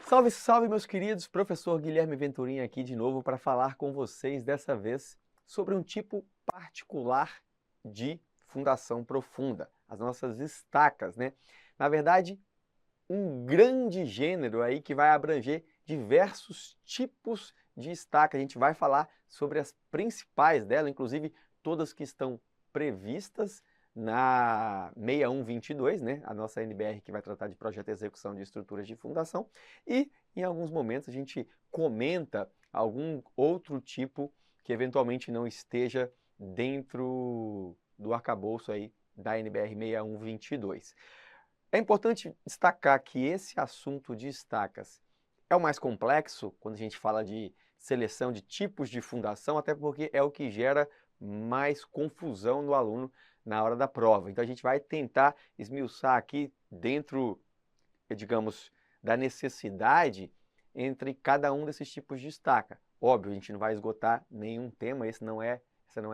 Salve, salve, meus queridos! Professor Guilherme Venturim aqui de novo para falar com vocês, dessa vez, sobre um tipo particular de fundação profunda, as nossas estacas, né? Na verdade, um grande gênero aí que vai abranger diversos tipos de estaca. A gente vai falar sobre as principais dela, inclusive todas que estão previstas na 6122, né? A nossa NBR que vai tratar de projeto e execução de estruturas de fundação. E em alguns momentos a gente comenta algum outro tipo que eventualmente não esteja dentro do arcabouço aí da NBR 6122. É importante destacar que esse assunto de estacas é o mais complexo quando a gente fala de seleção de tipos de fundação, até porque é o que gera mais confusão no aluno na hora da prova. Então a gente vai tentar esmiuçar aqui dentro, digamos, da necessidade entre cada um desses tipos de estaca. Óbvio, a gente não vai esgotar nenhum tema, essa não é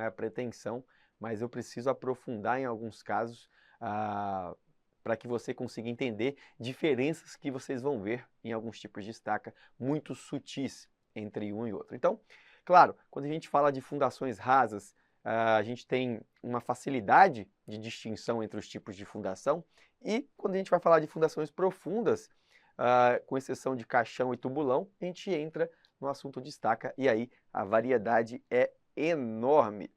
a pretensão, mas eu preciso aprofundar em alguns casos para que você consiga entender diferenças que vocês vão ver em alguns tipos de estaca muito sutis entre um e outro. Então, claro, quando a gente fala de fundações rasas, a gente tem uma facilidade de distinção entre os tipos de fundação, e quando a gente vai falar de fundações profundas, com exceção de caixão e tubulão, a gente entra no assunto de estaca, e aí a variedade é enorme.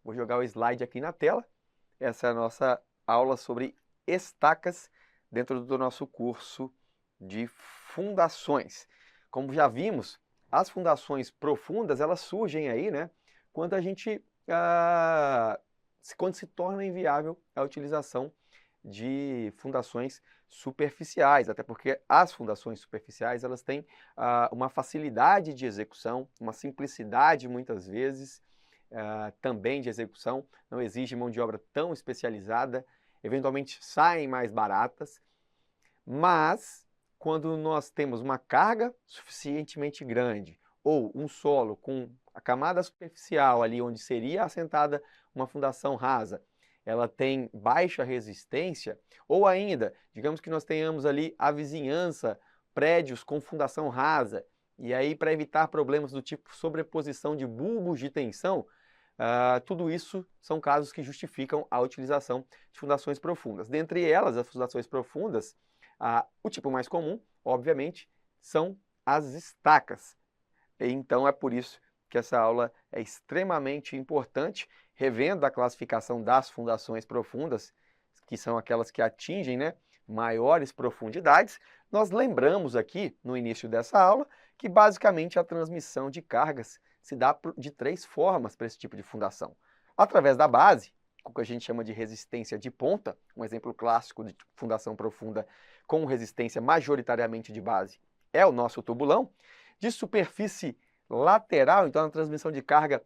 Vou jogar o slide aqui na tela. Essa é a nossa aula sobre estacas dentro do nosso curso de fundações. Como já vimos, as fundações profundas, elas surgem aí, né, quando a gente, quando se torna inviável a utilização de fundações superficiais, até porque as fundações superficiais, elas têm uma facilidade de execução, uma simplicidade muitas vezes, também de execução, não exige mão de obra tão especializada, eventualmente saem mais baratas, mas quando nós temos uma carga suficientemente grande ou um solo com a camada superficial ali onde seria assentada uma fundação rasa, ela tem baixa resistência, ou ainda, digamos que nós tenhamos ali a vizinhança, prédios com fundação rasa, e aí para evitar problemas do tipo sobreposição de bulbos de tensão, tudo isso são casos que justificam a utilização de fundações profundas. Dentre elas, as fundações profundas, o tipo mais comum, obviamente, são as estacas. Então é por isso que essa aula é extremamente importante, revendo a classificação das fundações profundas, que são aquelas que atingem, né, maiores profundidades. Nós lembramos aqui, no início dessa aula, que basicamente a transmissão de cargas se dá de três formas para esse tipo de fundação. Através da base, o que a gente chama de resistência de ponta, um exemplo clássico de fundação profunda com resistência majoritariamente de base é o nosso tubulão. De superfície lateral, então a transmissão de carga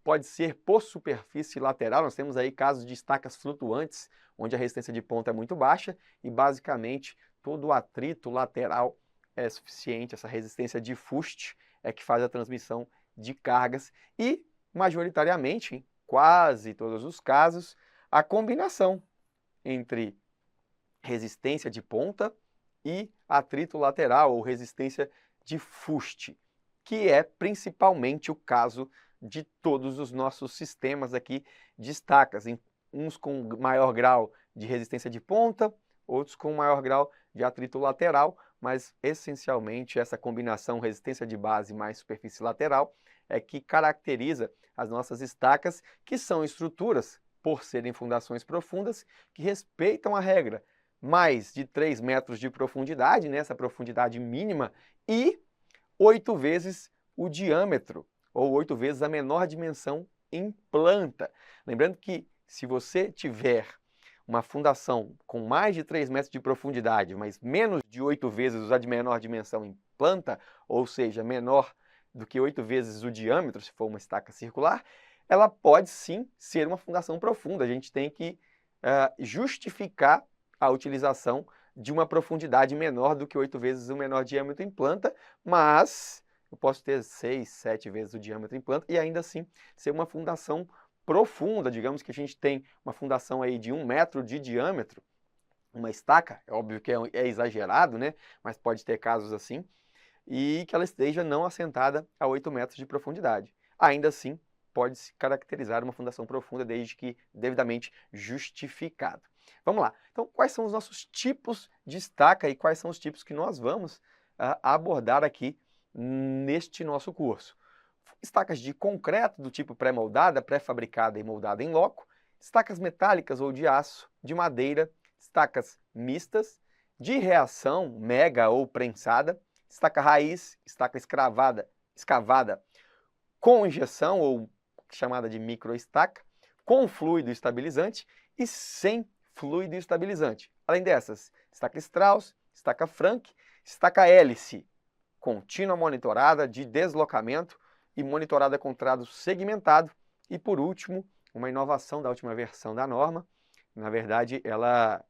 pode ser por superfície lateral. Nós temos aí casos de estacas flutuantes, onde a resistência de ponta é muito baixa e basicamente todo o atrito lateral é suficiente, essa resistência de fuste é que faz a transmissão de cargas e, majoritariamente, em quase todos os casos, a combinação entre resistência de ponta e atrito lateral ou resistência de fuste, que é principalmente o caso de todos os nossos sistemas aqui de estacas, uns com maior grau de resistência de ponta, outros com maior grau de atrito lateral, mas essencialmente essa combinação resistência de base mais superfície lateral é que caracteriza as nossas estacas, que são estruturas, por serem fundações profundas, que respeitam a regra mais de 3 metros de profundidade, nessa profundidade mínima, e 8 vezes o diâmetro, ou 8 vezes a menor dimensão em planta. Lembrando que se você tiver uma fundação com mais de 3 metros de profundidade, mas menos de 8 vezes a de menor dimensão em planta, ou seja, menor do que 8 vezes o diâmetro, se for uma estaca circular, ela pode sim ser uma fundação profunda. A gente tem que justificar a utilização de uma profundidade menor do que 8 vezes o menor diâmetro em planta, mas eu posso ter 6, 7 vezes o diâmetro em planta e ainda assim ser uma fundação profunda. Digamos que a gente tem uma fundação aí de 1 metro de diâmetro, uma estaca, é óbvio que é exagerado, né? Mas pode ter casos assim, e que ela esteja não assentada a 8 metros de profundidade. Ainda assim, pode se caracterizar uma fundação profunda, desde que devidamente justificado. Vamos lá. Então, quais são os nossos tipos de estaca e quais são os tipos que nós vamos abordar aqui neste nosso curso? Estacas de concreto do tipo pré-moldada, pré-fabricada e moldada em loco, estacas metálicas ou de aço, de madeira, estacas mistas, de reação mega ou prensada, estaca raiz, estaca escavada com injeção ou chamada de microestaca, com fluido estabilizante e sem fluido estabilizante. Além dessas, estaca Strauss, estaca Frank, estaca hélice, contínua monitorada de deslocamento e monitorada com trado segmentado. E por último, uma inovação da última versão da norma, na verdade ela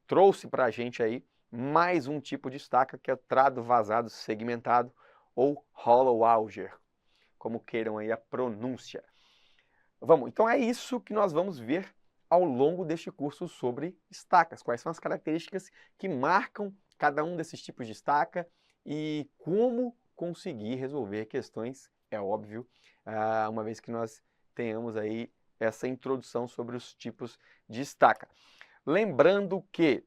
trouxe para a gente aí mais um tipo de estaca, que é o trado vazado segmentado ou hollow auger, como queiram aí a pronúncia. Vamos, então é isso que nós vamos ver ao longo deste curso sobre estacas. Quais são as características que marcam cada um desses tipos de estaca e como conseguir resolver questões, é óbvio, uma vez que nós tenhamos aí essa introdução sobre os tipos de estaca. Lembrando que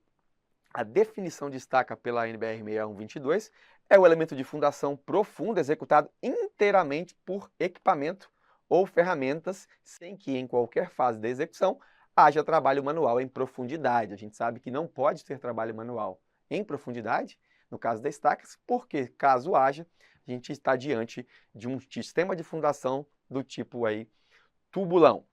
a definição de estaca pela NBR 6122 é o elemento de fundação profunda executado inteiramente por equipamento ou ferramentas, sem que em qualquer fase da execução haja trabalho manual em profundidade. A gente sabe que não pode ter trabalho manual em profundidade, no caso das estacas, porque caso haja, a gente está diante de um sistema de fundação do tipo aí tubulão.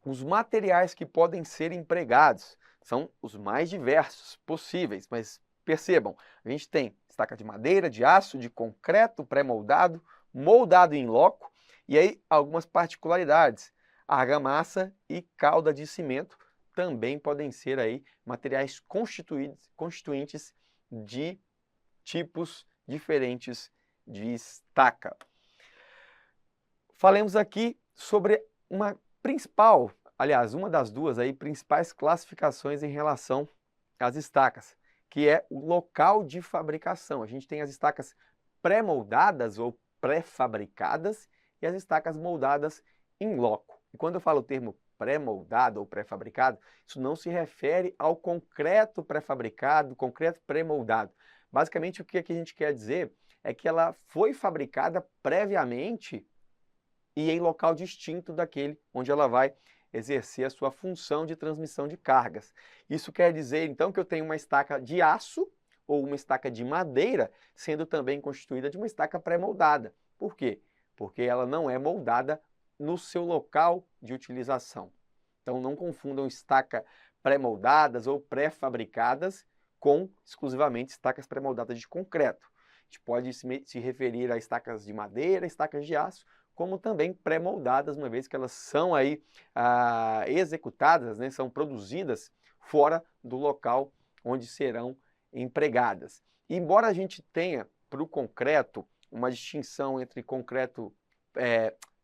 Os materiais que podem ser empregados são os mais diversos possíveis, mas percebam, a gente tem estaca de madeira, de aço, de concreto pré-moldado, moldado em loco, e aí algumas particularidades. Argamassa e calda de cimento também podem ser aí materiais constituintes de tipos diferentes de estaca. Falemos aqui sobre uma principal, aliás, uma das duas aí principais classificações em relação às estacas, que é o local de fabricação. A gente tem as estacas pré-moldadas ou pré-fabricadas e as estacas moldadas em loco. E quando eu falo o termo pré-moldado ou pré-fabricado, isso não se refere ao concreto pré-fabricado, concreto pré-moldado. Basicamente, o que a gente quer dizer é que ela foi fabricada previamente e em local distinto daquele onde ela vai exercer a sua função de transmissão de cargas. Isso quer dizer, então, que eu tenho uma estaca de aço ou uma estaca de madeira, sendo também constituída de uma estaca pré-moldada. Por quê? Porque ela não é moldada no seu local de utilização. Então, não confundam estaca pré-moldadas ou pré-fabricadas com exclusivamente estacas pré-moldadas de concreto. A gente pode se referir a estacas de madeira, estacas de aço, como também pré-moldadas, uma vez que elas são aí executadas, né, são produzidas fora do local onde serão empregadas. E embora a gente tenha para o concreto uma distinção entre concreto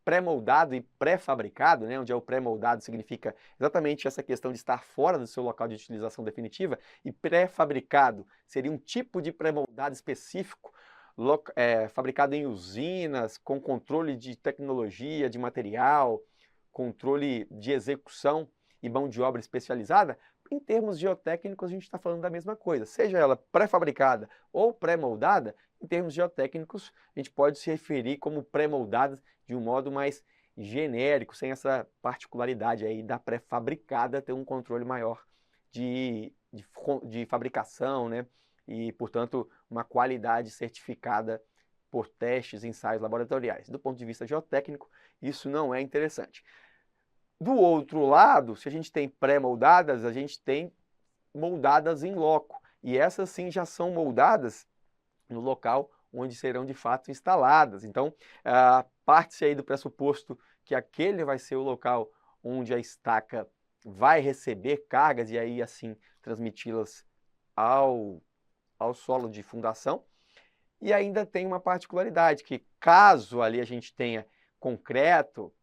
pré-moldado e pré-fabricado, né, onde é o pré-moldado significa exatamente essa questão de estar fora do seu local de utilização definitiva, e pré-fabricado seria um tipo de pré-moldado específico, fabricado em usinas, com controle de tecnologia, de material, controle de execução e mão de obra especializada. Em termos geotécnicos, a gente está falando da mesma coisa. Seja ela pré-fabricada ou pré-moldada, em termos geotécnicos, a gente pode se referir como pré-moldadas de um modo mais genérico, sem essa particularidade aí da pré-fabricada ter um controle maior de fabricação, né? E, portanto, uma qualidade certificada por testes e ensaios laboratoriais. Do ponto de vista geotécnico, isso não é interessante. Do outro lado, se a gente tem pré-moldadas, a gente tem moldadas em loco. E essas sim já são moldadas no local onde serão de fato instaladas. Então, parte-se aí do pressuposto que aquele vai ser o local onde a estaca vai receber cargas e aí assim transmiti-las ao solo de fundação. E ainda tem uma particularidade, que caso ali a gente tenha concreto,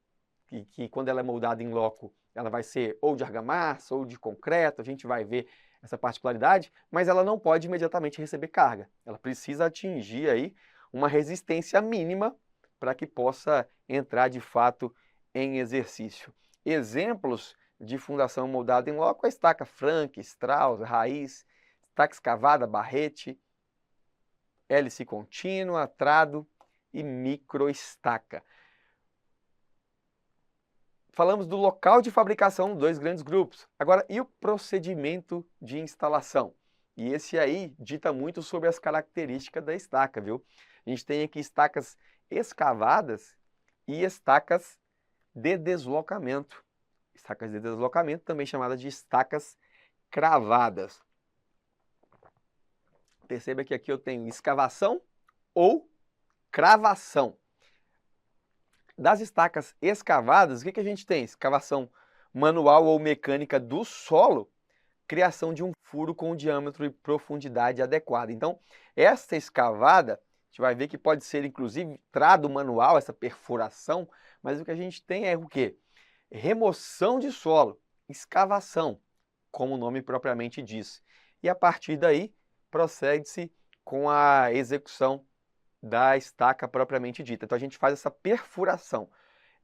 que quando ela é moldada em loco, ela vai ser ou de argamassa ou de concreto, a gente vai ver essa particularidade, mas ela não pode imediatamente receber carga. Ela precisa atingir aí uma resistência mínima para que possa entrar de fato em exercício. Exemplos de fundação moldada em loco: a estaca Frank, Strauss, Raiz, estaca escavada, Barrete, hélice contínua, trado e microestaca. Falamos do local de fabricação, dois grandes grupos. Agora, e o procedimento de instalação? E esse aí dita muito sobre as características da estaca, viu? A gente tem aqui estacas escavadas e estacas de deslocamento. Estacas de deslocamento, também chamadas de estacas cravadas. Perceba que aqui eu tenho escavação ou cravação. Das estacas escavadas, o que a gente tem? Escavação manual ou mecânica do solo, criação de um furo com diâmetro e profundidade adequada. Então, esta escavada, a gente vai ver que pode ser, inclusive, trado manual, essa perfuração, mas o que a gente tem é o quê? Remoção de solo, escavação, como o nome propriamente diz. E a partir daí, procede-se com a execução da estaca propriamente dita. Então a gente faz essa perfuração.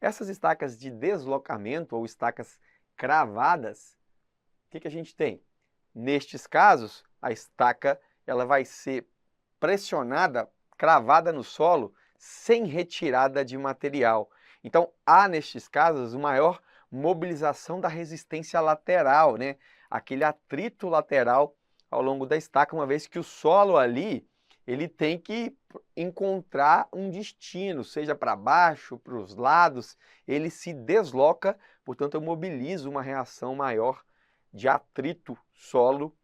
Essas estacas de deslocamento ou estacas cravadas, o que a gente tem? Nestes casos, a estaca ela vai ser pressionada, cravada no solo, sem retirada de material. Então há nestes casos uma maior mobilização da resistência lateral, né? Aquele atrito lateral ao longo da estaca, uma vez que o solo ali ele tem que encontrar um destino, seja para baixo, para os lados, ele se desloca, portanto eu mobilizo uma reação maior de atrito solo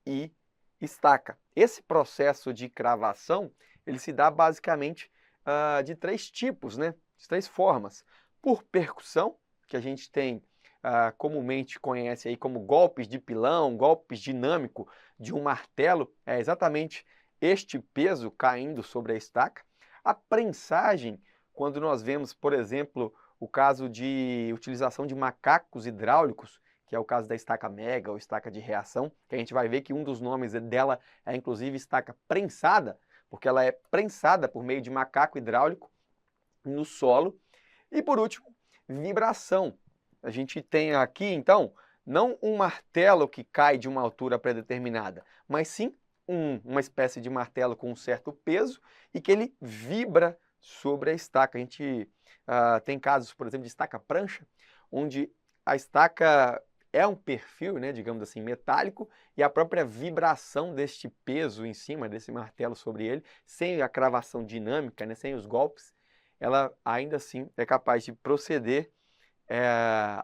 e estaca. Esse processo de cravação, ele se dá basicamente de três tipos, né? De três formas. Por percussão, que a gente tem comumente conhece aí como golpes de pilão, golpes dinâmico de um martelo, é exatamente este peso caindo sobre a estaca. A prensagem, quando nós vemos, por exemplo, o caso de utilização de macacos hidráulicos, que é o caso da estaca mega ou estaca de reação, que a gente vai ver que um dos nomes dela é inclusive estaca prensada, porque ela é prensada por meio de macaco hidráulico no solo. E por último, vibração. A gente tem aqui, então, não um martelo que cai de uma altura predeterminada, mas sim uma espécie de martelo com um certo peso e que ele vibra sobre a estaca. A gente tem casos, por exemplo, de estaca prancha, onde a estaca é um perfil, né, digamos assim, metálico, e a própria vibração deste peso em cima desse martelo sobre ele, sem a cravação dinâmica, né, sem os golpes, ela ainda assim é capaz de proceder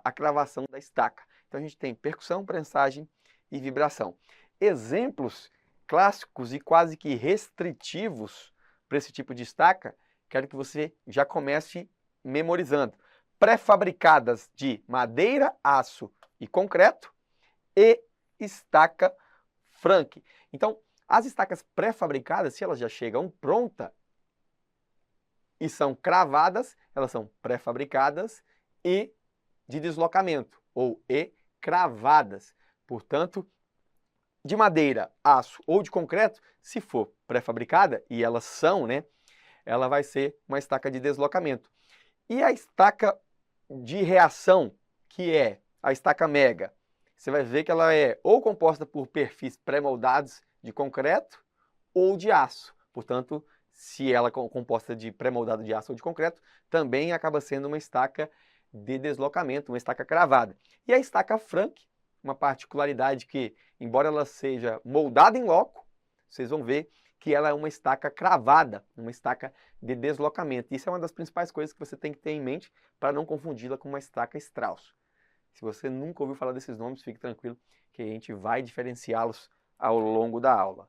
a cravação da estaca. Então a gente tem percussão, prensagem e vibração. Exemplos clássicos e quase que restritivos para esse tipo de estaca, quero que você já comece memorizando. Pré-fabricadas de madeira, aço e concreto e estaca Frank. Então, as estacas pré-fabricadas, se elas já chegam pronta e são cravadas, elas são pré-fabricadas e de deslocamento, ou e cravadas. Portanto, de madeira, aço ou de concreto, se for pré-fabricada, e elas são, né, ela vai ser uma estaca de deslocamento. E a estaca de reação, que é a estaca mega, você vai ver que ela é ou composta por perfis pré-moldados de concreto ou de aço. Portanto, se ela é composta de pré-moldado de aço ou de concreto, também acaba sendo uma estaca de deslocamento, uma estaca cravada. E a estaca Frank, uma particularidade que, embora ela seja moldada em loco, vocês vão ver que ela é uma estaca cravada, uma estaca de deslocamento. Isso é uma das principais coisas que você tem que ter em mente para não confundi-la com uma estaca Strauss. Se você nunca ouviu falar desses nomes, fique tranquilo que a gente vai diferenciá-los ao longo da aula.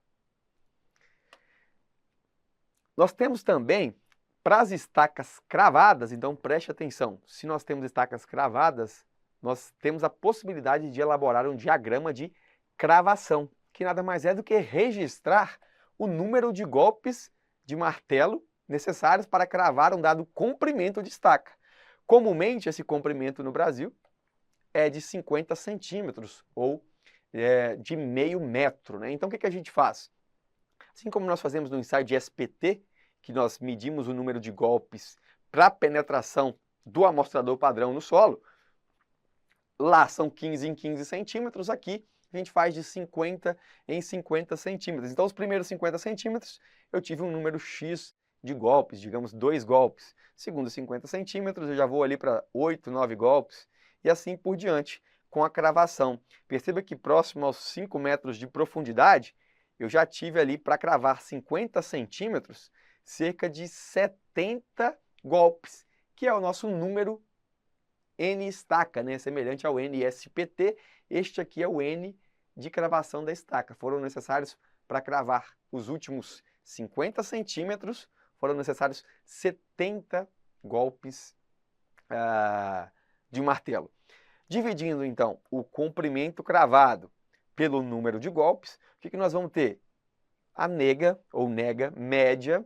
Nós temos também, para as estacas cravadas, então preste atenção, se nós temos estacas cravadas, nós temos a possibilidade de elaborar um diagrama de cravação, que nada mais é do que registrar o número de golpes de martelo necessários para cravar um dado comprimento de estaca. Comumente, esse comprimento no Brasil é de 50 centímetros, ou de meio metro, né? Então, o que a gente faz? Assim como nós fazemos no ensaio de SPT, que nós medimos o número de golpes para penetração do amostrador padrão no solo, lá são 15 em 15 centímetros, aqui a gente faz de 50 em 50 centímetros. Então, os primeiros 50 centímetros, eu tive um número X de golpes, digamos 2 golpes. Segundo 50 centímetros, eu já vou ali para 8, 9 golpes, e assim por diante, com a cravação. Perceba que próximo aos 5 metros de profundidade, eu já tive ali para cravar 50 centímetros, cerca de 70 golpes, que é o nosso número N estaca, né? Semelhante ao NSPT, este aqui é o N de cravação da estaca. Foram necessários para cravar os últimos 50 centímetros, foram necessários 70 golpes de martelo. Dividindo, então, o comprimento cravado pelo número de golpes, o que nós vamos ter? A nega, ou nega, média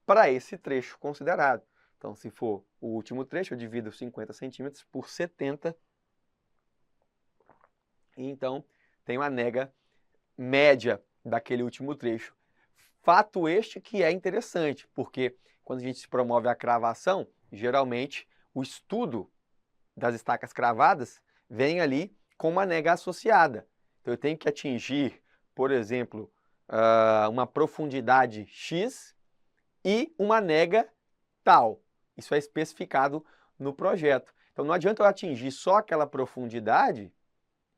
para esse trecho considerado. Então, se for o último trecho, eu divido 50 centímetros por 70. E então, tenho a nega média daquele último trecho. Fato este que é interessante, porque quando a gente se promove a cravação, geralmente o estudo das estacas cravadas vem ali com uma nega associada. Então, eu tenho que atingir, por exemplo, uma profundidade X e uma nega tal. Isso é especificado no projeto. Então, não adianta eu atingir só aquela profundidade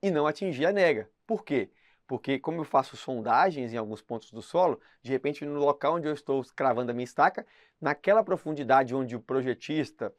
e não atingir a nega. Por quê? Porque como eu faço sondagens em alguns pontos do solo, de repente no local onde eu estou cravando a minha estaca, naquela profundidade onde o projetista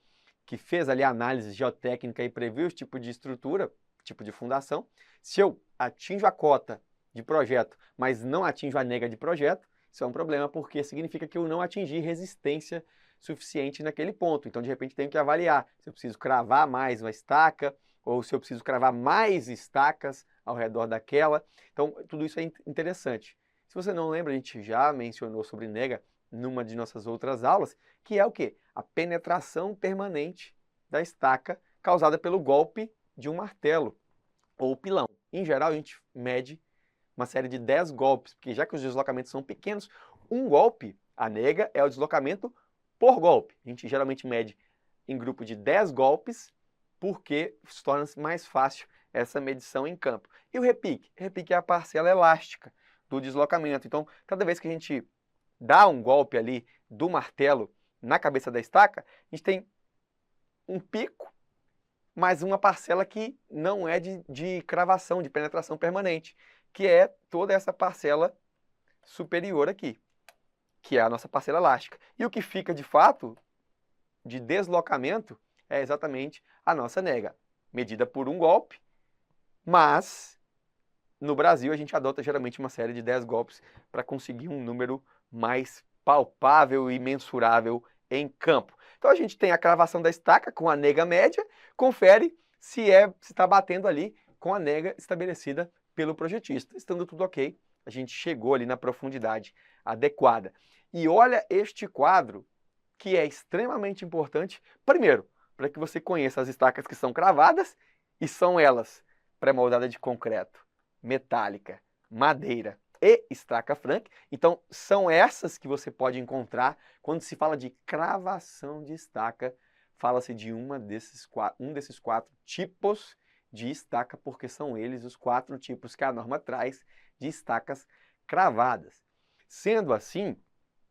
que fez ali a análise geotécnica e previu esse tipo de estrutura, tipo de fundação, se eu atinjo a cota de projeto, mas não atinjo a nega de projeto, isso é um problema, porque significa que eu não atingi resistência suficiente naquele ponto. Então, de repente, tenho que avaliar se eu preciso cravar mais uma estaca ou se eu preciso cravar mais estacas ao redor daquela. Então, tudo isso é interessante. Se você não lembra, a gente já mencionou sobre nega numa de nossas outras aulas, que é o quê? A penetração permanente da estaca causada pelo golpe de um martelo ou pilão. Em geral, a gente mede uma série de 10 golpes, porque já que os deslocamentos são pequenos, um golpe, a nega, é o deslocamento por golpe. A gente geralmente mede em grupo de 10 golpes, porque torna-se mais fácil essa medição em campo. E o repique? O repique é a parcela elástica do deslocamento. Então, cada vez que a gente dá um golpe ali do martelo na cabeça da estaca, a gente tem um pico, mais uma parcela que não é de cravação, de penetração permanente, que é toda essa parcela superior aqui, que é a nossa parcela elástica. E o que fica, de fato, de deslocamento é exatamente a nossa nega, medida por um golpe, mas no Brasil a gente adota geralmente uma série de 10 golpes para conseguir um número mais palpável e mensurável em campo. Então a gente tem a cravação da estaca com a nega média, confere se está batendo ali com a nega estabelecida pelo projetista. Estando tudo ok, a gente chegou ali na profundidade adequada. E olha este quadro, que é extremamente importante, primeiro, para que você conheça as estacas que são cravadas, e são elas pré-moldada de concreto, metálica, madeira e estaca franca. Então, são essas que você pode encontrar quando se fala de cravação de estaca. Fala-se de um desses 4 tipos de estaca, porque são eles os 4 tipos que a norma traz de estacas cravadas. Sendo assim,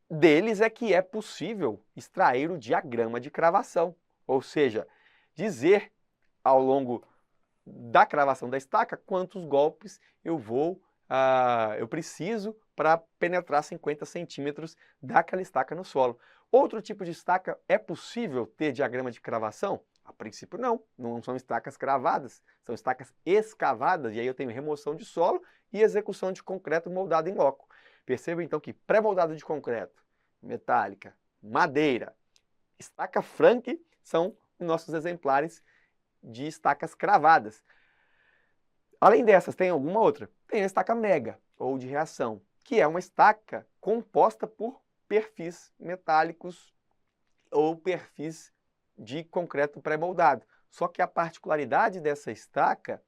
deles é que é possível extrair o diagrama de cravação, ou seja, dizer ao longo da cravação da estaca quantos golpes eu preciso para penetrar 50 centímetros daquela estaca no solo. Outro tipo de estaca é possível ter diagrama de cravação? A princípio não são estacas cravadas, são estacas escavadas, e aí eu tenho remoção de solo e execução de concreto moldado em loco. Perceba então que pré-moldado de concreto, metálica, madeira, estaca franca são nossos exemplares de estacas cravadas. Além dessas, tem alguma outra? Tem a estaca mega, ou de reação, que é uma estaca composta por perfis metálicos ou perfis de concreto pré-moldado. Só que a particularidade dessa estaca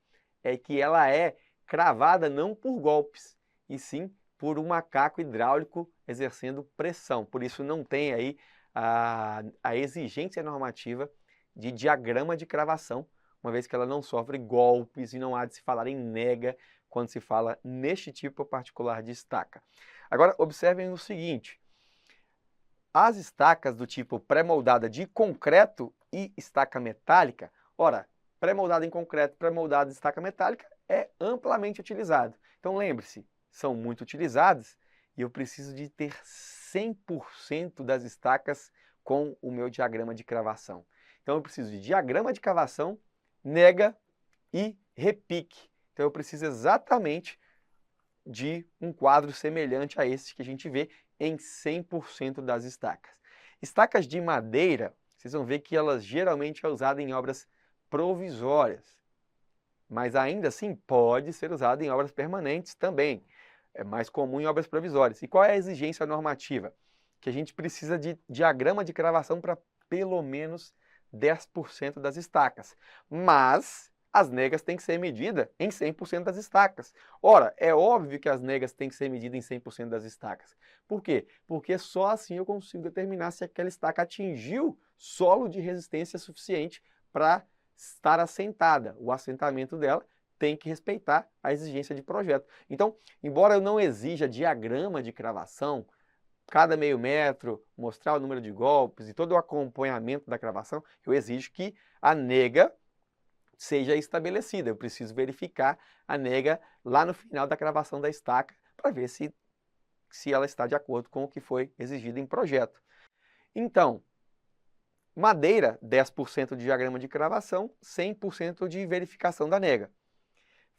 é que ela é cravada não por golpes, e sim por um macaco hidráulico exercendo pressão. Por isso não tem aí a exigência normativa de diagrama de cravação, uma vez que ela não sofre golpes e não há de se falar em nega quando se fala neste tipo particular de estaca. Agora, observem o seguinte: as estacas do tipo pré-moldada de concreto e estaca metálica, ora, pré-moldada em concreto, pré-moldada de estaca metálica é amplamente utilizado. Então lembre-se, são muito utilizadas e eu preciso de ter 100% das estacas com o meu diagrama de cravação. Então eu preciso de diagrama de cravação, nega e repique. Então eu preciso exatamente de um quadro semelhante a esse que a gente vê em 100% das estacas. Estacas de madeira, vocês vão ver que elas geralmente são usadas em obras provisórias, mas ainda assim pode ser usada em obras permanentes também. É mais comum em obras provisórias. E qual é a exigência normativa? Que a gente precisa de diagrama de cravação para pelo menos 10% das estacas. Mas as negas têm que ser medidas em 100% das estacas. Ora, é óbvio que as negas têm que ser medidas em 100% das estacas. Por quê? Porque só assim eu consigo determinar se aquela estaca atingiu solo de resistência suficiente para estar assentada. O assentamento dela tem que respeitar a exigência de projeto. Então, embora eu não exija diagrama de cravação, cada meio metro, mostrar o número de golpes e todo o acompanhamento da cravação, eu exijo que a nega seja estabelecida. Eu preciso verificar a nega lá no final da cravação da estaca para ver se ela está de acordo com o que foi exigido em projeto. Então, madeira, 10% de diagrama de cravação, 100% de verificação da nega.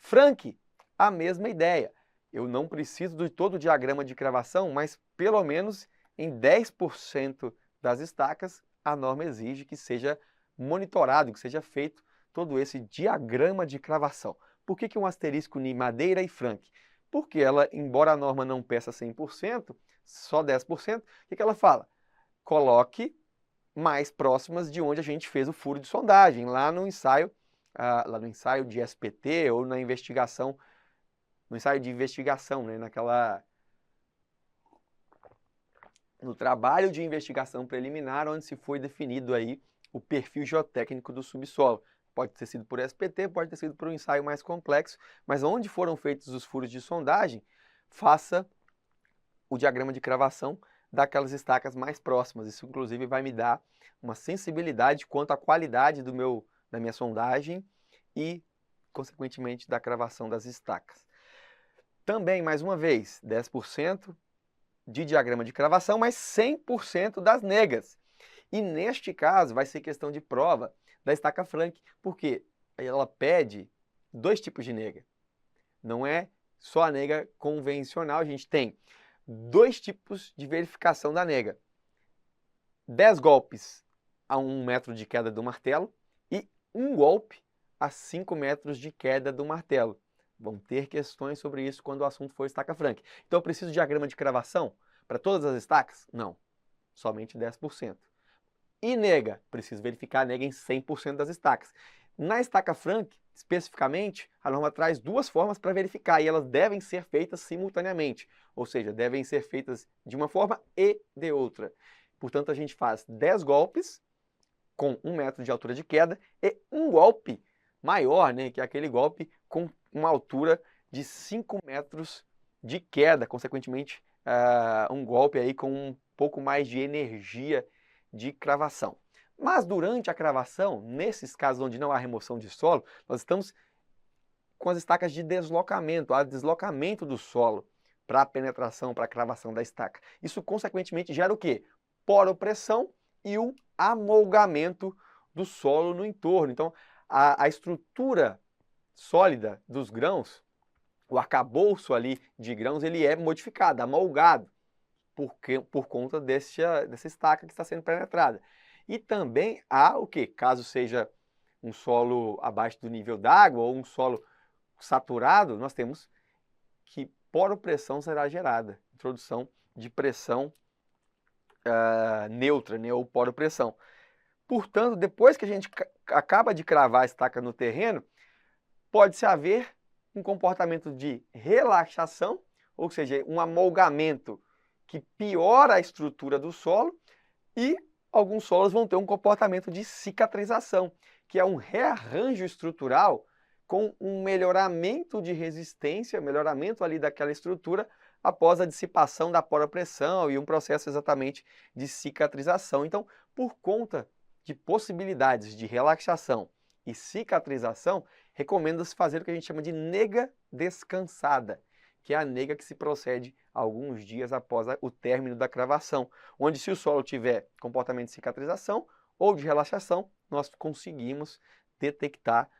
Frank, a mesma ideia. Eu não preciso de todo o diagrama de cravação, mas pelo menos em 10% das estacas, a norma exige que seja monitorado, que seja feito todo esse diagrama de cravação. Por que um asterisco em madeira e Frank? Porque ela, embora a norma não peça 100%, só 10%, o que ela fala? Coloque mais próximas de onde a gente fez o furo de sondagem, lá no ensaio de SPT ou na investigação, no ensaio de investigação, né, no trabalho de investigação preliminar, onde se foi definido aí o perfil geotécnico do subsolo. Pode ter sido por SPT, pode ter sido por um ensaio mais complexo, mas onde foram feitos os furos de sondagem, faça o diagrama de cravação daquelas estacas mais próximas. Isso, inclusive, vai me dar uma sensibilidade quanto à qualidade da minha sondagem e, consequentemente, da cravação das estacas. Também, mais uma vez, 10% de diagrama de cravação, mas 100% das negas. E neste caso vai ser questão de prova da estaca Frank, porque ela pede dois tipos de nega. Não é só a nega convencional, a gente tem dois tipos de verificação da nega. 10 golpes a 1 metro de queda do martelo e um golpe a 5 metros de queda do martelo. Vão ter questões sobre isso quando o assunto for estaca Frank. Então eu preciso de diagrama de cravação para todas as estacas? Não, somente 10%. E nega, preciso verificar a nega em 100% das estacas. Na estaca Frank, especificamente, a norma traz duas formas para verificar e elas devem ser feitas simultaneamente, ou seja, devem ser feitas de uma forma e de outra. Portanto, a gente faz 10 golpes com 1 metro de altura de queda e um golpe maior, né, que é aquele golpe com uma altura de 5 metros de queda, consequentemente, um golpe aí com um pouco mais de energia de cravação. Mas durante a cravação, nesses casos onde não há remoção de solo, nós estamos com as estacas de deslocamento, há deslocamento do solo para a penetração, para a cravação da estaca. Isso, consequentemente, gera o quê? Poropressão e um amolgamento do solo no entorno. Então, a estrutura sólida dos grãos, o arcabouço ali de grãos, ele é modificado, amolgado, por conta dessa estaca que está sendo penetrada. E também há o que? Caso seja um solo abaixo do nível d'água ou um solo saturado, nós temos que poropressão será gerada, introdução de pressão neutra, né, ou poropressão. Portanto, depois que a gente acaba de cravar a estaca no terreno, pode-se haver um comportamento de relaxação, ou seja, um amolgamento que piora a estrutura do solo, e alguns solos vão ter um comportamento de cicatrização, que é um rearranjo estrutural com um melhoramento de resistência, melhoramento ali daquela estrutura após a dissipação da poropressão e um processo exatamente de cicatrização. Então, por conta de possibilidades de relaxação e cicatrização, recomenda-se fazer o que a gente chama de nega descansada, que é a nega que se procede alguns dias após o término da cravação, onde se o solo tiver comportamento de cicatrização ou de relaxação, nós conseguimos detectar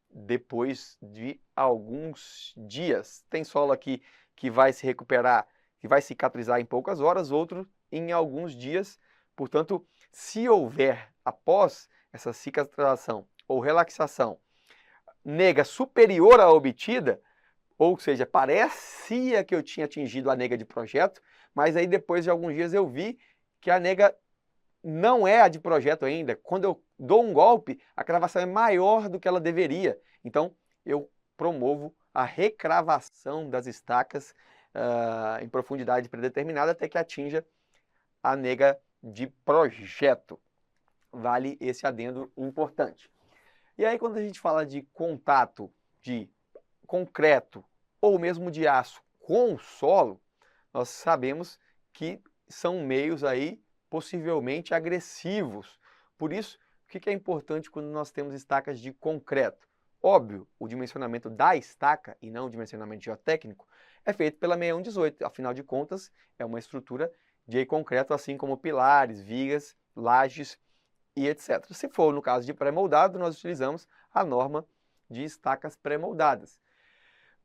depois de alguns dias. Tem solo aqui que vai se recuperar, que vai cicatrizar em poucas horas, outro em alguns dias. Portanto, se houver, após essa cicatrização ou relaxação, nega superior à obtida, ou seja, parecia que eu tinha atingido a nega de projeto, mas aí depois de alguns dias eu vi que a nega não é a de projeto ainda. Quando eu dou um golpe, a cravação é maior do que ela deveria. Então, eu promovo a recravação das estacas em profundidade predeterminada até que atinja a nega de projeto. Vale esse adendo importante. E aí, quando a gente fala de contato de concreto ou mesmo de aço com o solo, nós sabemos que são meios aí possivelmente agressivos. Por isso, o que é importante quando nós temos estacas de concreto? Óbvio, o dimensionamento da estaca e não o dimensionamento geotécnico é feito pela 6118, afinal de contas é uma estrutura de concreto, assim como pilares, vigas, lajes e etc. Se for no caso de pré-moldado, nós utilizamos a norma de estacas pré-moldadas.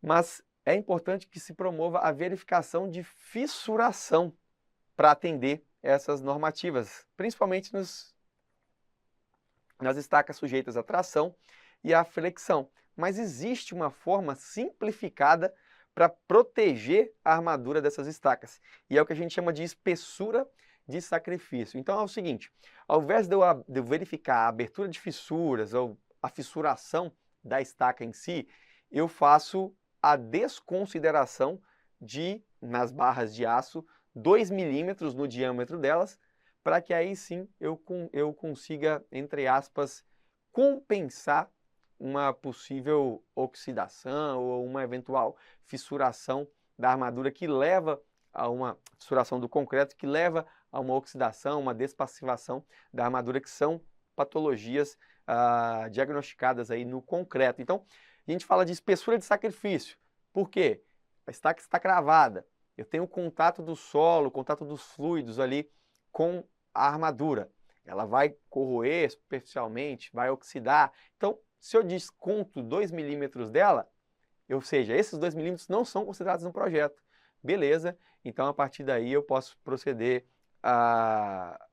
Mas é importante que se promova a verificação de fissuração para atender essas normativas, principalmente nas estacas sujeitas à tração e à flexão. Mas existe uma forma simplificada para proteger a armadura dessas estacas, e é o que a gente chama de espessura de sacrifício. Então é o seguinte, ao invés de eu verificar a abertura de fissuras ou a fissuração da estaca em si, eu faço a desconsideração nas barras de aço, 2 milímetros no diâmetro delas, para que aí sim eu consiga, entre aspas, compensar uma possível oxidação ou uma eventual fissuração da armadura que leva a uma fissuração do concreto, que leva a uma oxidação, uma despassivação da armadura, que são patologias diagnosticadas aí no concreto. Então, a gente fala de espessura de sacrifício. Por quê? A estaca está cravada. Eu tenho o contato do solo, o contato dos fluidos ali com a armadura. Ela vai corroer superficialmente, vai oxidar. Então, se eu desconto 2 milímetros dela, ou seja, esses 2 milímetros não são considerados no projeto. Beleza, então a partir daí eu posso proceder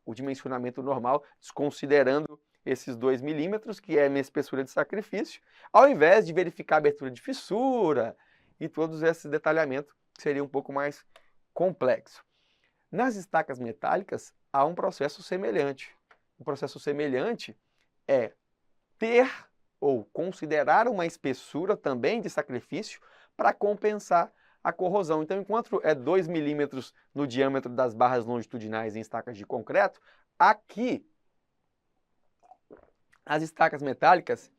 o dimensionamento normal, desconsiderando esses 2 milímetros, que é a minha espessura de sacrifício, ao invés de verificar a abertura de fissura e todos esses detalhamentos, que seria um pouco mais complexo. Nas estacas metálicas, há um processo semelhante. O processo semelhante é ter ou considerar uma espessura também de sacrifício para compensar a corrosão. Então, enquanto é 2 milímetros no diâmetro das barras longitudinais em estacas de concreto, aqui as estacas metálicas,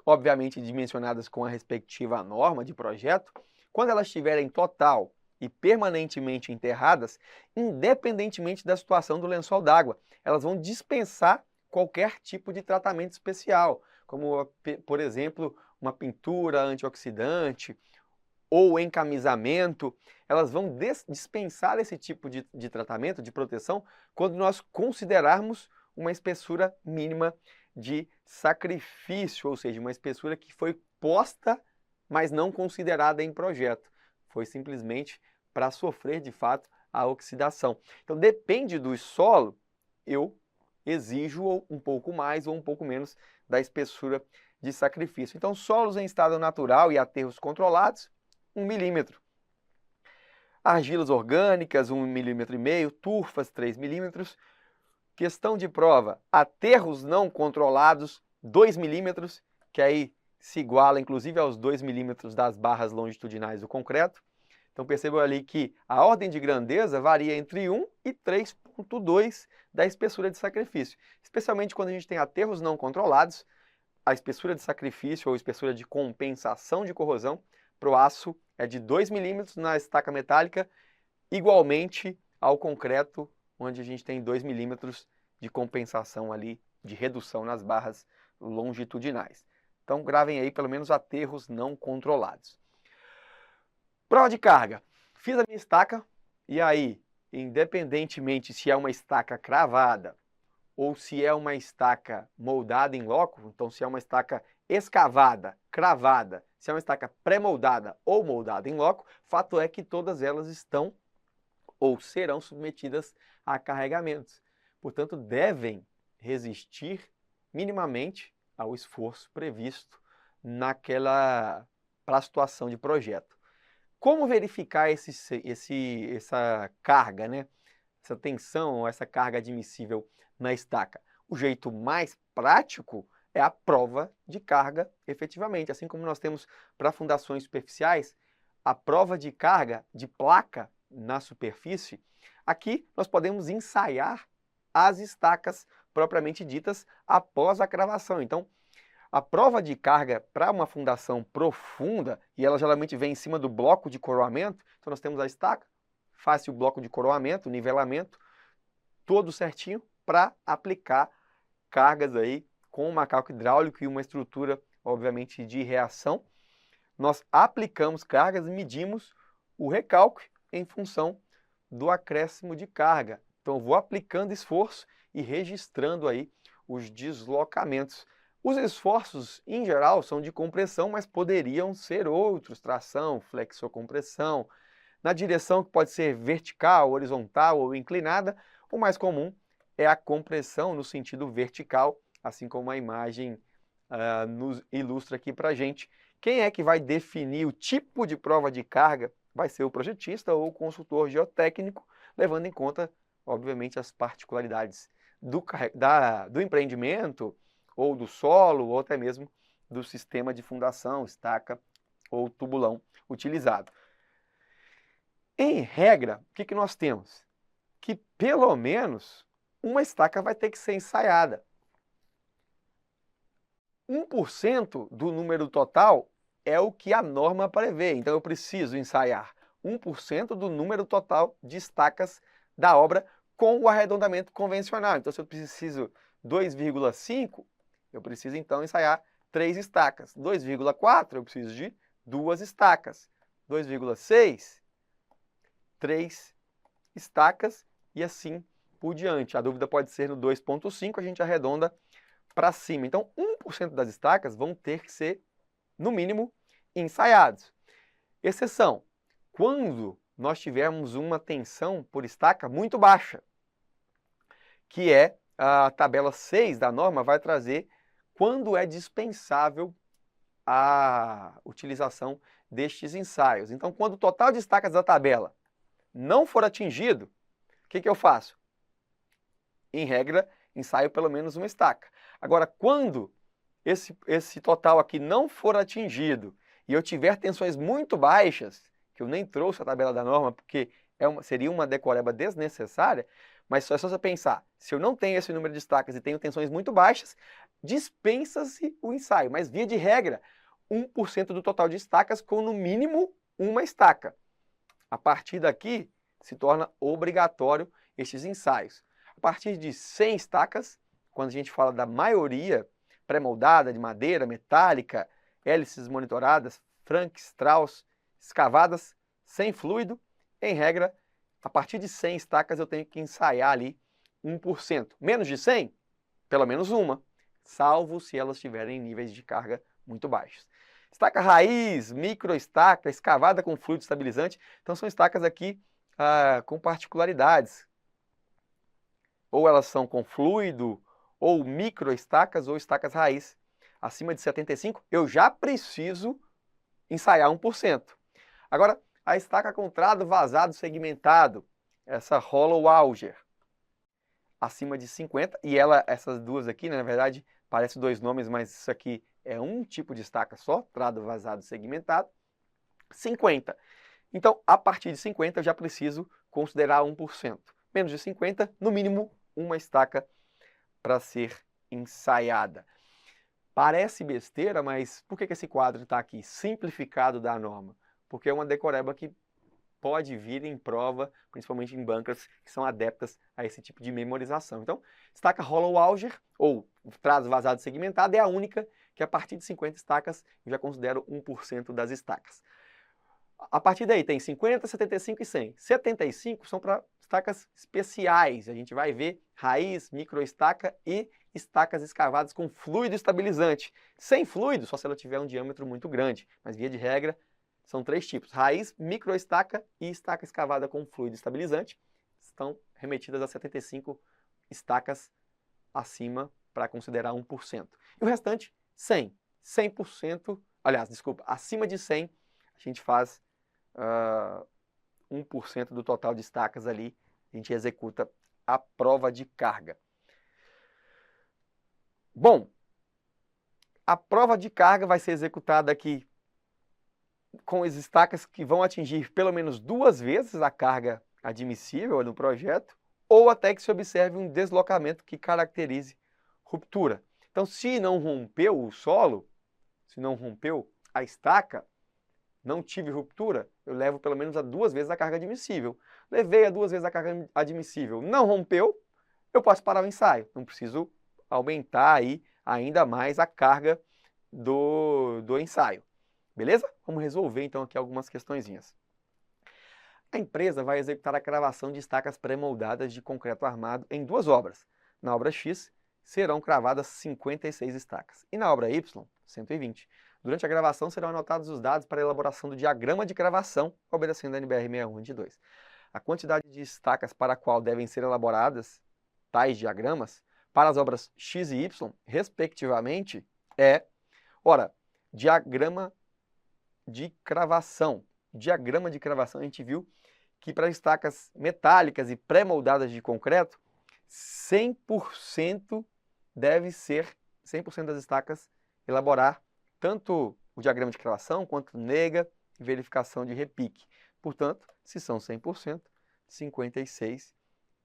obviamente dimensionadas com a respectiva norma de projeto, quando elas estiverem total e permanentemente enterradas, independentemente da situação do lençol d'água, elas vão dispensar qualquer tipo de tratamento especial, como, por exemplo, uma pintura antioxidante ou encamisamento. Elas vão dispensar esse tipo de tratamento, de proteção, quando nós considerarmos uma espessura mínima de sacrifício, ou seja, uma espessura que foi posta, mas não considerada em projeto. Foi simplesmente para sofrer, de fato, a oxidação. Então, depende do solo, eu exijo um pouco mais ou um pouco menos da espessura de sacrifício. Então, solos em estado natural e aterros controlados, 1 milímetro. Argilas orgânicas, 1,5 milímetro. Turfas, 3 milímetros. Questão de prova, aterros não controlados, 2 milímetros, que aí se iguala inclusive aos 2 milímetros das barras longitudinais do concreto. Então percebam ali que a ordem de grandeza varia entre 1 e 3,2 da espessura de sacrifício. Especialmente quando a gente tem aterros não controlados, a espessura de sacrifício ou espessura de compensação de corrosão para o aço é de 2 milímetros na estaca metálica, igualmente ao concreto, onde a gente tem 2 milímetros de compensação ali, de redução nas barras longitudinais. Então gravem aí pelo menos aterros não controlados. Prova de carga. Fiz a minha estaca e aí, independentemente se é uma estaca cravada ou se é uma estaca moldada em loco, então se é uma estaca escavada, cravada, se é uma estaca pré-moldada ou moldada em loco, fato é que todas elas estão ou serão submetidas a carregamentos. Portanto, devem resistir minimamente ao esforço previsto para a situação de projeto. Como verificar essa carga, né? Essa tensão, essa carga admissível na estaca? O jeito mais prático é a prova de carga efetivamente. Assim como nós temos para fundações superficiais, a prova de carga de placa na superfície, aqui nós podemos ensaiar as estacas propriamente ditas após a cravação. Então, a prova de carga para uma fundação profunda, e ela geralmente vem em cima do bloco de coroamento, então nós temos a estaca, faz-se o bloco de coroamento, nivelamento, todo certinho para aplicar cargas aí com um macaco hidráulico e uma estrutura, obviamente, de reação. Nós aplicamos cargas e medimos o recalque em função do acréscimo de carga. Então, eu vou aplicando esforço e registrando aí os deslocamentos. Os esforços, em geral, são de compressão, mas poderiam ser outros, tração, flexocompressão, na direção que pode ser vertical, horizontal ou inclinada. O mais comum é a compressão no sentido vertical, assim como a imagem nos ilustra aqui para a gente. Quem é que vai definir o tipo de prova de carga? Vai ser o projetista ou o consultor geotécnico, levando em conta, obviamente, as particularidades do empreendimento, ou do solo, ou até mesmo do sistema de fundação, estaca ou tubulão utilizado. Em regra, o que nós temos? Que pelo menos uma estaca vai ter que ser ensaiada. 1% do número total é o que a norma prevê, então eu preciso ensaiar 1% do número total de estacas da obra com o arredondamento convencional. Então, se eu preciso 2,5, eu preciso então ensaiar 3 estacas. 2,4, eu preciso de 2 estacas. 2,6, 3 estacas e assim por diante. A dúvida pode ser no 2,5, a gente arredonda para cima. Então, 1% das estacas vão ter que ser, no mínimo, ensaiados. Exceção, quando nós tivermos uma tensão por estaca muito baixa, que é a tabela 6 da norma, vai trazer quando é dispensável a utilização destes ensaios. Então, quando o total de estacas da tabela não for atingido, o que eu faço? Em regra, ensaio pelo menos uma estaca. Agora, quando esse total aqui não for atingido e eu tiver tensões muito baixas, que eu nem trouxe a tabela da norma porque seria uma decoreba desnecessária, mas só você pensar, se eu não tenho esse número de estacas e tenho tensões muito baixas, dispensa-se o ensaio. Mas, via de regra, 1% do total de estacas com, no mínimo, uma estaca. A partir daqui, se torna obrigatório estes ensaios. A partir de 100 estacas, quando a gente fala da maioria pré-moldada, de madeira, metálica, hélices monitoradas, Frank, Strauss, escavadas, sem fluido, em regra, a partir de 100 estacas eu tenho que ensaiar ali 1%. Menos de 100, pelo menos uma, salvo se elas tiverem níveis de carga muito baixos. Estaca raiz, microestaca, escavada com fluido estabilizante. Então são estacas aqui com particularidades. Ou elas são com fluido, ou microestacas, ou estacas raiz. Acima de 75, eu já preciso ensaiar 1%. Agora, a estaca com trado vazado segmentado, essa hollow auger. acima de 50, e essas duas aqui, né, na verdade, parecem dois nomes, mas isso aqui é um tipo de estaca só, trado, vazado, segmentado, 50. Então, a partir de 50, eu já preciso considerar 1%. Menos de 50, no mínimo, uma estaca para ser ensaiada. Parece besteira, mas por que esse quadro está aqui? Simplificado da norma. Porque é uma decoreba que pode vir em prova, principalmente em bancas que são adeptas a esse tipo de memorização. Então, estaca Hollow Alger, ou trazo vazado segmentado, é a única que a partir de 50 estacas eu já considero 1% das estacas. A partir daí tem 50, 75 e 100. 75 são para estacas especiais. A gente vai ver raiz, microestaca e estacas escavadas com fluido estabilizante. Sem fluido, só se ela tiver um diâmetro muito grande. Mas via de regra, são três tipos: raiz, microestaca e estaca escavada com fluido estabilizante. Estão remetidas a 75 estacas acima para considerar 1%. E o restante, 100. 100%, aliás, desculpa, acima de 100, a gente faz 1% do total de estacas ali, a gente executa a prova de carga. Bom, a prova de carga vai ser executada aqui com as estacas que vão atingir pelo menos 2 vezes a carga admissível no projeto, ou até que se observe um deslocamento que caracterize ruptura. Então, se não rompeu o solo, se não rompeu a estaca, não tive ruptura, eu levo pelo menos a 2 vezes a carga admissível. Levei a 2 vezes a carga admissível, não rompeu, eu posso parar o ensaio. Não preciso aumentar aí ainda mais a carga do ensaio. Beleza? Vamos resolver então aqui algumas questõezinhas. A empresa vai executar a cravação de estacas pré-moldadas de concreto armado em 2 obras. Na obra X, serão cravadas 56 estacas. E na obra Y, 120. Durante a gravação serão anotados os dados para a elaboração do diagrama de cravação, obedecendo a NBR 6122. A quantidade de estacas para a qual devem ser elaboradas tais diagramas para as obras X e Y, respectivamente, é, ora, diagrama de cravação. Diagrama de cravação, a gente viu que para estacas metálicas e pré-moldadas de concreto, 100% deve ser, 100% das estacas elaborar tanto o diagrama de cravação quanto nega e verificação de repique. Portanto, se são 100%, 56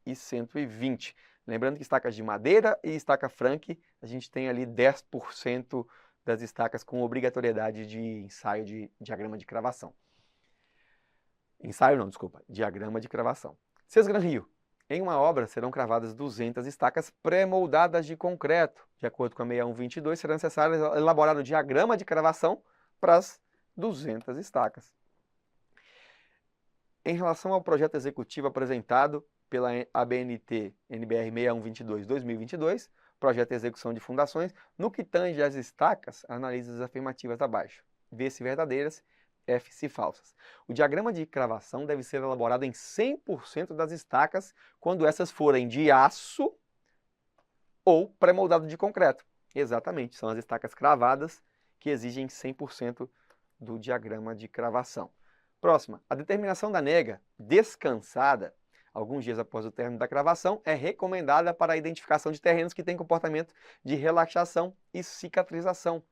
e 120. Lembrando que estacas de madeira e estaca Frank, a gente tem ali 10% das estacas com obrigatoriedade de ensaio de diagrama de cravação. Ensaio não, desculpa, diagrama de cravação. Sesgran Rio. Em uma obra serão cravadas 200 estacas pré-moldadas de concreto. De acordo com a 6122, será necessário elaborar o diagrama de cravação para as 200 estacas. Em relação ao projeto executivo apresentado pela ABNT NBR 6122-2022, projeto de execução de fundações, no que tange às estacas, analise as afirmativas abaixo. Vê se verdadeiras, F se falsas. O diagrama de cravação deve ser elaborado em 100% das estacas quando essas forem de aço ou pré-moldado de concreto. Exatamente, são as estacas cravadas que exigem 100% do diagrama de cravação. Próxima, a determinação da nega descansada, alguns dias após o término da cravação, é recomendada para a identificação de terrenos que têm comportamento de relaxação e cicatrização.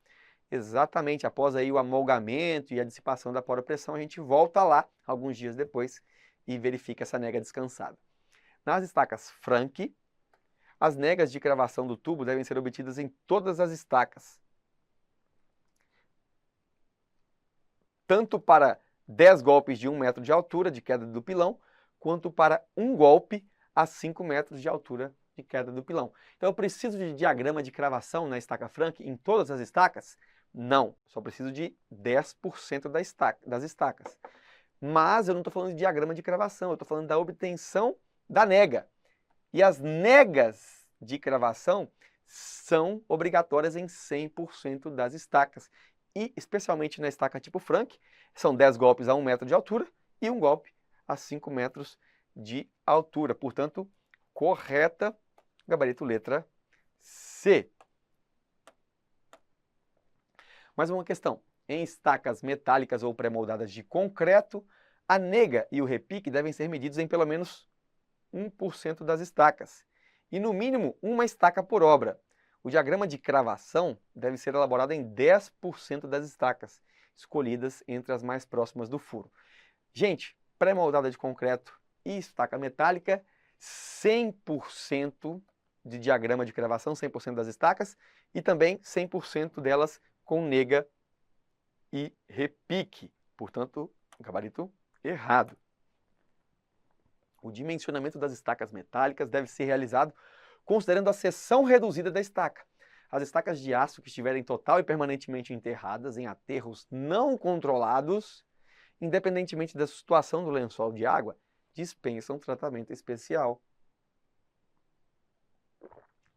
Exatamente, após aí o amolgamento e a dissipação da poropressão, a gente volta lá alguns dias depois e verifica essa nega descansada. Nas estacas Frank, as negas de cravação do tubo devem ser obtidas em todas as estacas, tanto para 10 golpes de 1 metro de altura de queda do pilão, quanto para 1 golpe a 5 metros de altura de queda do pilão. Então eu preciso de diagrama de cravação na estaca Frank em todas as estacas? Não, só preciso de 10% das estacas. Mas eu não estou falando de diagrama de cravação, eu estou falando da obtenção da nega. E as negas de cravação são obrigatórias em 100% das estacas. E especialmente na estaca tipo Frank, são 10 golpes a 1 metro de altura e 1 golpe a 5 metros de altura. Portanto, correta, gabarito letra C. Mais uma questão. Em estacas metálicas ou pré-moldadas de concreto, a nega e o repique devem ser medidos em pelo menos 1% das estacas. e no mínimo uma estaca por obra. O diagrama de cravação deve ser elaborado em 10% das estacas, escolhidas entre as mais próximas do furo. Gente, pré-moldada de concreto e estaca metálica, 100% de diagrama de cravação, 100% das estacas, e também 100% delas com nega e repique. Portanto, gabarito errado. O dimensionamento das estacas metálicas deve ser realizado considerando a seção reduzida da estaca. As estacas de aço que estiverem total e permanentemente enterradas em aterros não controlados, independentemente da situação do lençol de água, dispensam tratamento especial,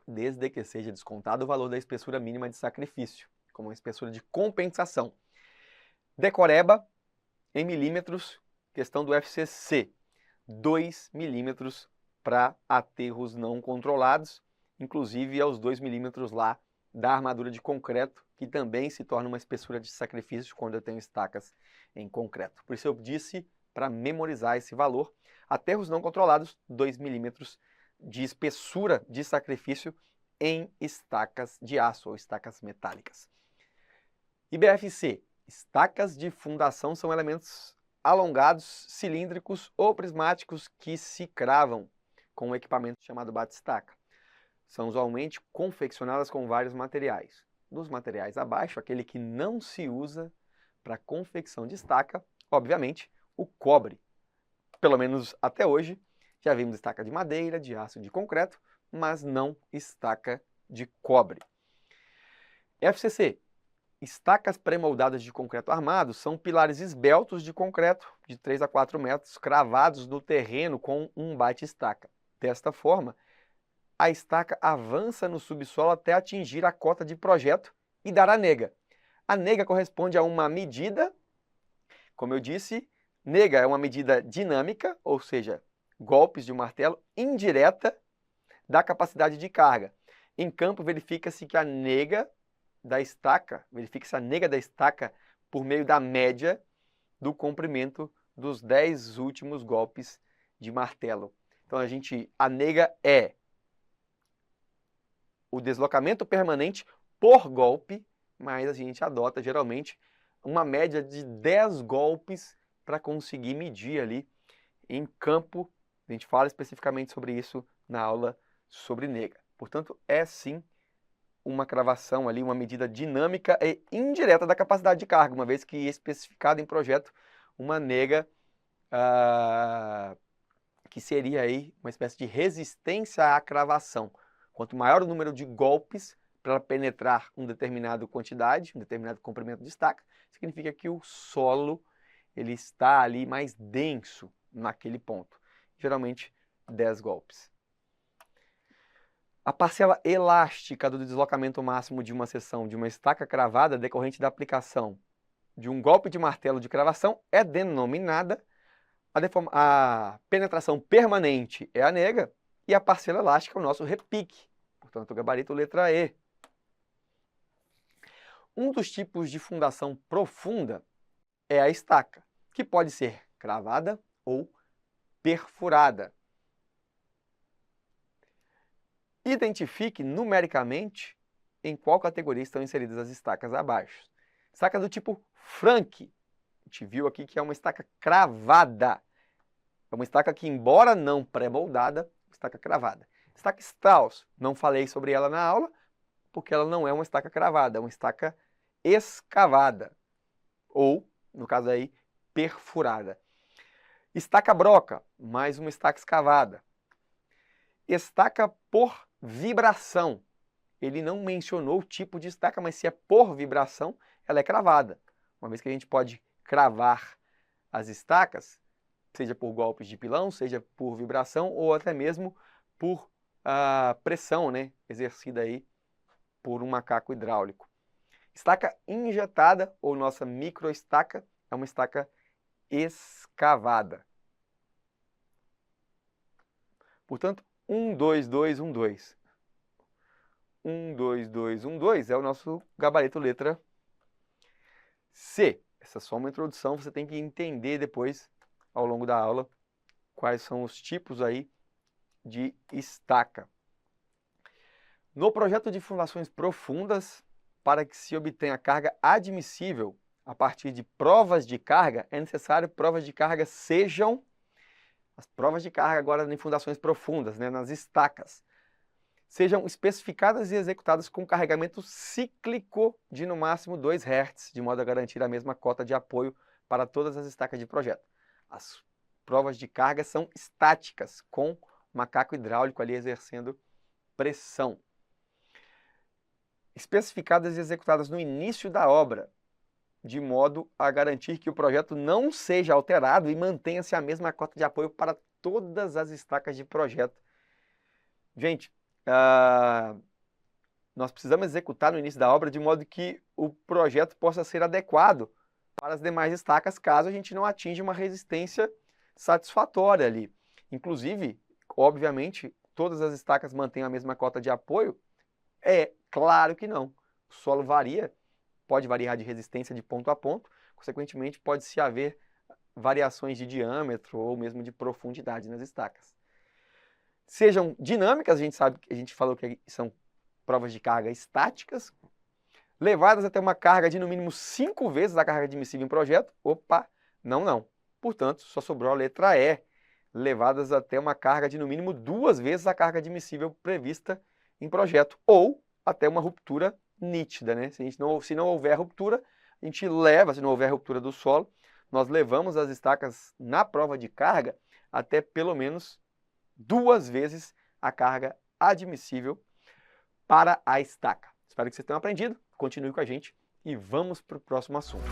desde que seja descontado o valor da espessura mínima de sacrifício, como a espessura de compensação. Decoreba, em milímetros, questão do FCC, 2 milímetros para aterros não controlados, inclusive aos 2 milímetros lá da armadura de concreto, que também se torna uma espessura de sacrifício quando eu tenho estacas em concreto. Por isso eu disse para memorizar esse valor. Aterros não controlados, 2 milímetros de espessura de sacrifício em estacas de aço ou estacas metálicas. IBFC, estacas de fundação são elementos alongados, cilíndricos ou prismáticos que se cravam com um equipamento chamado bate-estaca. São usualmente confeccionadas com vários materiais. Dos materiais abaixo, aquele que não se usa para confecção de estaca, obviamente, o cobre. Pelo menos até hoje, já vimos estaca de madeira, de aço e de concreto, mas não estaca de cobre. FCC. Estacas pré-moldadas de concreto armado são pilares esbeltos de concreto de 3 a 4 metros cravados no terreno com um bate-estaca. Desta forma, a estaca avança no subsolo até atingir a cota de projeto e dar a nega. A nega corresponde a uma medida, como eu disse, nega é uma medida dinâmica, ou seja, golpes de um martelo, indireta da capacidade de carga. Em campo, verifica-se que a nega da estaca, verifica-se a nega da estaca por meio da média do comprimento dos 10 últimos golpes de martelo. Então a nega é o deslocamento permanente por golpe, mas a gente adota geralmente uma média de 10 golpes para conseguir medir ali em campo. A gente fala especificamente sobre isso na aula sobre nega. Portanto, é sim uma cravação ali, uma medida dinâmica e indireta da capacidade de carga, uma vez que especificado em projeto uma nega que seria aí uma espécie de resistência à cravação. Quanto maior o número de golpes para penetrar uma determinada quantidade, um determinado comprimento de estaca, significa que o solo ele está ali mais denso naquele ponto. Geralmente 10 golpes. A parcela elástica do deslocamento máximo de uma seção de uma estaca cravada decorrente da aplicação de um golpe de martelo de cravação é denominada a penetração permanente é a nega e a parcela elástica é o nosso repique. Portanto, o gabarito letra E. Um dos tipos de fundação profunda é a estaca, que pode ser cravada ou perfurada. Identifique numericamente em qual categoria estão inseridas as estacas abaixo. Estaca do tipo Frank. A gente viu aqui que é uma estaca cravada. É uma estaca que, embora não pré-moldada, estaca cravada. Estaca Strauss, não falei sobre ela na aula, porque ela não é uma estaca cravada, é uma estaca escavada. Ou, no caso aí, perfurada. Estaca Broca, mais uma estaca escavada. Estaca por vibração. Ele não mencionou o tipo de estaca, mas se é por vibração, ela é cravada. Uma vez que a gente pode cravar as estacas, seja por golpes de pilão, seja por vibração ou até mesmo por pressão, né, exercida aí por um macaco hidráulico. Estaca injetada, ou nossa microestaca, é uma estaca escavada. Portanto, 1, 2, 2, 1, 2. 1, 2, 2, 1, 2 é o nosso gabarito letra C. Essa é só uma introdução, você tem que entender depois, ao longo da aula, quais são os tipos aí de estaca. No projeto de fundações profundas, para que se obtenha carga admissível a partir de provas de carga, é necessário que provas de carga sejam as provas de carga agora em fundações profundas, né, nas estacas, sejam especificadas e executadas com carregamento cíclico de no máximo 2 Hz, de modo a garantir a mesma cota de apoio para todas as estacas de projeto. As provas de carga são estáticas, com macaco hidráulico ali exercendo pressão. Especificadas e executadas no início da obra, de modo a garantir que o projeto não seja alterado e mantenha-se a mesma cota de apoio para todas as estacas de projeto. Gente, nós precisamos executar no início da obra de modo que o projeto possa ser adequado para as demais estacas, caso a gente não atinja uma resistência satisfatória ali. Inclusive, obviamente, todas as estacas mantêm a mesma cota de apoio? É claro que não. O solo varia, pode variar de resistência de ponto a ponto, consequentemente pode-se haver variações de diâmetro ou mesmo de profundidade nas estacas. Sejam dinâmicas, a gente sabe, a gente falou que são provas de carga estáticas, levadas até uma carga de no mínimo 5 vezes a carga admissível em projeto. Opa, não. Portanto, só sobrou a letra E, levadas até uma carga de no mínimo 2 vezes a carga admissível prevista em projeto, ou até uma ruptura nítida, né? Se não houver ruptura, a gente leva, se não houver ruptura do solo, nós levamos as estacas na prova de carga até pelo menos 2 vezes a carga admissível para a estaca. Espero que vocês tenham aprendido, continue com a gente e vamos para o próximo assunto.